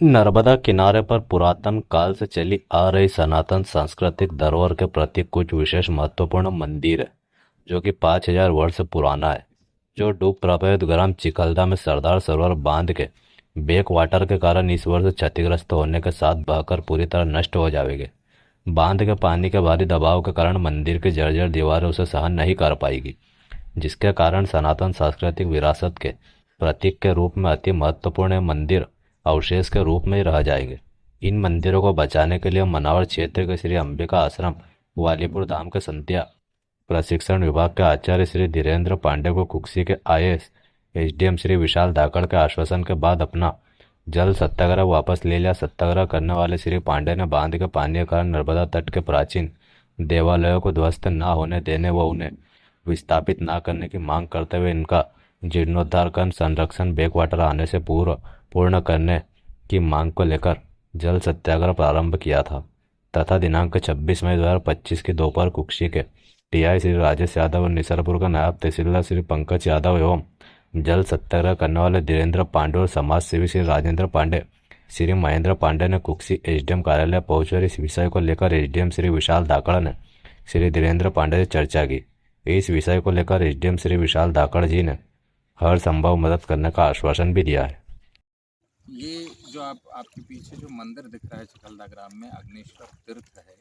नर्मदा किनारे पर पुरातन काल से चली आ रही सनातन सांस्कृतिक धरोहर के प्रति कुछ विशेष महत्वपूर्ण मंदिर है जो कि 5,000 वर्ष पुराना है। जो डूब प्रभावित ग्राम चिखलदा में सरदार सरोवर बांध के बैक वाटर के कारण इस वर्ष क्षतिग्रस्त होने के साथ बहकर पूरी तरह नष्ट हो जाएंगे। बांध के पानी के भारी दबाव के कारण मंदिर की जर्जर दीवारें उसे सहन नहीं कर पाएगी, जिसके कारण सनातन सांस्कृतिक विरासत के प्रतीक के रूप में अति महत्वपूर्ण मंदिर अवशेष के रूप में ही रह जाएंगे। इन मंदिरों को बचाने के लिए मनावर क्षेत्र के श्री अंबिका आश्रम वालीपुर धाम के संध्या प्रशिक्षण विभाग के आचार्य श्री धीरेन्द्र पांडे को कुक्सी के आईएएस एसडीएम श्री विशाल धाकड़ के आश्वासन के बाद अपना जल सत्याग्रह वापस ले लिया। सत्याग्रह करने वाले श्री पांडे ने बांध के पानी के कारण नर्मदा तट के प्राचीन देवालयों को ध्वस्त न होने देने व उन्हें विस्थापित न करने की मांग करते हुए इनका जीर्णोद्धार कर संरक्षण बैक वाटर आने से पूर्ण करने की मांग को लेकर जल सत्याग्रह प्रारंभ किया था तथा दिनांक 26 मई 2025 की दोपहर कुक्षी के टीआई श्री राजेश यादव और निसरपुर का नायब तहसीलदार श्री पंकज यादव एवं जल सत्याग्रह करने वाले धीरेन्द्र पांडे और समाज सेवी श्री राजेंद्र पांडे श्री महेंद्र पांडे ने कुक्षी एसडीएम कार्यालय पहुंचकर इस विषय को लेकर एसडीएम श्री विशाल धाकड़ ने श्री धीरेन्द्र पांडे से चर्चा की। इस विषय को लेकर एसडीएम श्री विशाल धाकड़ जी ने हर संभव मदद करने का आश्वासन भी दिया है। ये जो आपके पीछे जो मंदिर दिख रहा है चिखलदा ग्राम में अग्नेश्वर तीर्थ है।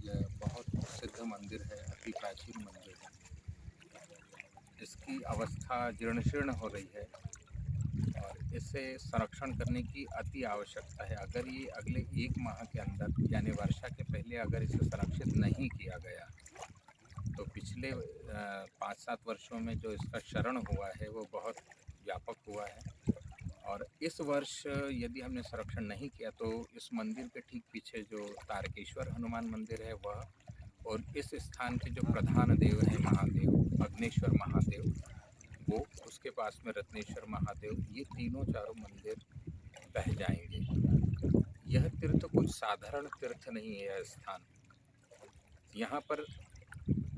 यह बहुत सिद्ध मंदिर है, अति प्राचीन मंदिर है। इसकी अवस्था जीर्ण शीर्ण हो रही है और इसे संरक्षण करने की अति आवश्यकता है। अगर ये अगले 1 माह के अंदर यानी वर्षा के पहले अगर इसे संरक्षित नहीं किया गया तो पिछले 5-7 वर्षों में जो इसका क्षरण हुआ है वो बहुत व्यापक हुआ है। और इस वर्ष यदि हमने संरक्षण नहीं किया तो इस मंदिर के ठीक पीछे जो तारकेश्वर हनुमान मंदिर है वह और इस स्थान के जो प्रधान देव है महादेव अग्नेश्वर महादेव वो, उसके पास में रत्नेश्वर महादेव, ये तीनों चारों मंदिर बह जाएंगे। यह तीर्थ कुछ साधारण तीर्थ नहीं है। यह स्थान, यहाँ पर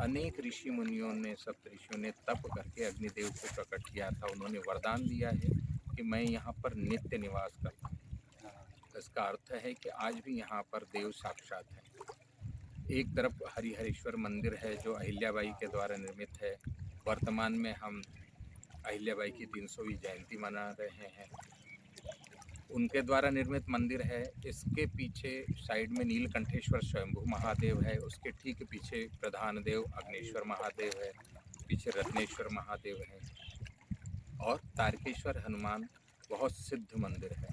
अनेक ऋषि मुनियों ने, सप्त ऋषियों ने तप करके अग्निदेव को प्रकट किया था। उन्होंने वरदान दिया है कि मैं यहाँ पर नित्य निवास करता हूँ। इसका अर्थ है कि आज भी यहाँ पर देव साक्षात हैं। एक तरफ हरिहरेश्वर मंदिर है जो अहिल्याबाई के द्वारा निर्मित है। वर्तमान में हम अहिल्याबाई की 300वीं जयंती मना रहे हैं। उनके द्वारा निर्मित मंदिर है। इसके पीछे साइड में नीलकंठेश्वर स्वयंभू महादेव है। उसके ठीक पीछे प्रधान देव अग्नेश्वर महादेव है। पीछे रत्नेश्वर महादेव है और तारकेश्वर हनुमान बहुत सिद्ध मंदिर है।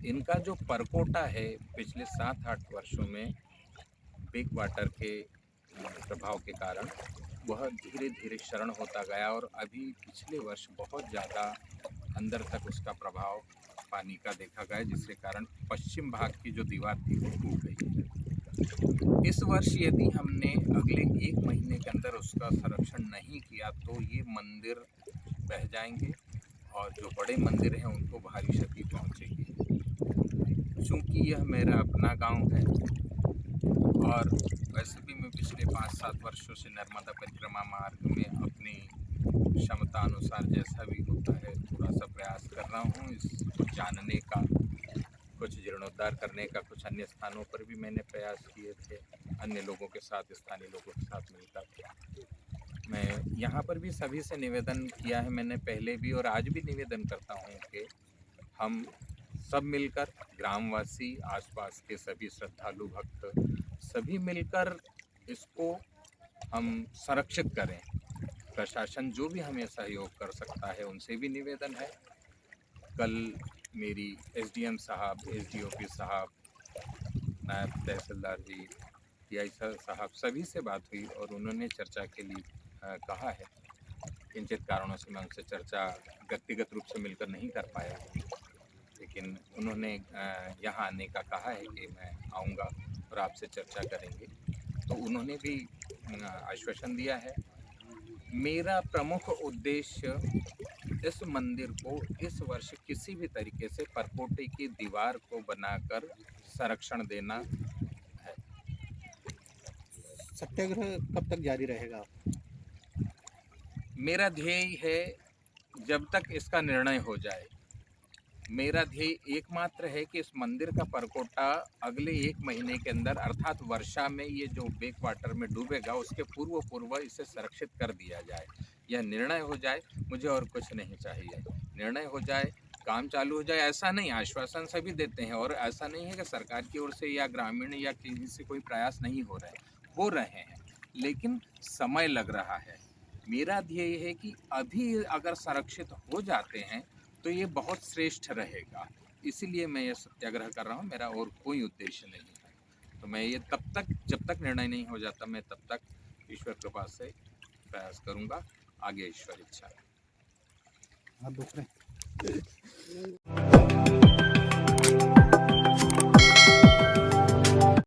इनका जो परकोटा है पिछले 7-8 वर्षों में बैक वाटर के प्रभाव के कारण वह धीरे धीरे क्षरण होता गया और अभी पिछले वर्ष बहुत ज़्यादा अंदर तक उसका प्रभाव पानी का देखा गया, जिसके कारण पश्चिम भाग की जो दीवार थी वो टूट गई है। इस वर्ष यदि हमने अगले 1 महीने के अंदर उसका संरक्षण नहीं किया तो ये मंदिर बह जाएंगे और जो बड़े मंदिर हैं उनको भारी क्षति पहुंचेगी। चूँकि यह मेरा अपना गांव है और वैसे भी मैं पिछले 5-7 वर्षों से नर्मदा परिक्रमा मार्ग में अपनी क्षमता अनुसार जैसा भी होता है थोड़ा सा प्रयास कर रहा हूँ इसको जानने का। कुछ जीर्णोद्धार करने का, कुछ अन्य स्थानों पर भी मैंने प्रयास किए थे अन्य लोगों के साथ, स्थानीय लोगों के साथ मिलकर। मैं यहाँ पर भी सभी से निवेदन किया है मैंने पहले भी और आज भी निवेदन करता हूँ कि हम सब मिलकर, ग्रामवासी, आसपास के सभी श्रद्धालु भक्त सभी मिलकर इसको हम संरक्षित करें। प्रशासन जो भी हमें सहयोग कर सकता है उनसे भी निवेदन है। कल मेरी एसडीएम साहब, एसडीओपी साहब, नायब तहसीलदार जी, टीआई साहब सभी से बात हुई और उन्होंने चर्चा के लिए कहा है। किंचित कारणों से मैं उनसे चर्चा व्यक्तिगत रूप से मिलकर नहीं कर पाया, लेकिन उन्होंने यहाँ आने का कहा है कि मैं आऊँगा और आपसे चर्चा करेंगे। तो उन्होंने भी आश्वासन दिया है। मेरा प्रमुख उद्देश्य इस मंदिर को इस वर्ष किसी भी तरीके से परकोटे की दीवार को बनाकर संरक्षण देना है। सत्याग्रह कब तक जारी रहेगा? मेरा ध्येय है, जब तक इसका निर्णय हो जाए, मेरा ध्येय एकमात्र है कि इस मंदिर का परकोटा अगले 1 महीने के अंदर अर्थात वर्षा में ये जो बैक वाटर में डूबेगा उसके पूर्व इसे संरक्षित कर दिया जाए। यह निर्णय हो जाए, मुझे और कुछ नहीं चाहिए। निर्णय हो जाए, काम चालू हो जाए। ऐसा नहीं, आश्वासन सभी देते हैं और ऐसा नहीं है कि सरकार की ओर से या ग्रामीण या किसी से कोई प्रयास नहीं हो रहे हैं, लेकिन समय लग रहा है। मेरा ध्येय है कि अभी अगर संरक्षित हो जाते हैं तो ये बहुत श्रेष्ठ रहेगा, इसीलिए मैं ये सत्याग्रह कर रहा हूँ। मेरा और कोई उद्देश्य नहीं है। तो मैं ये जब तक निर्णय नहीं हो जाता, मैं तब तक ईश्वर कृपा से प्रयास करूँगा। आगे ईश्वर इच्छा है। हाथ दुख रहे हैं।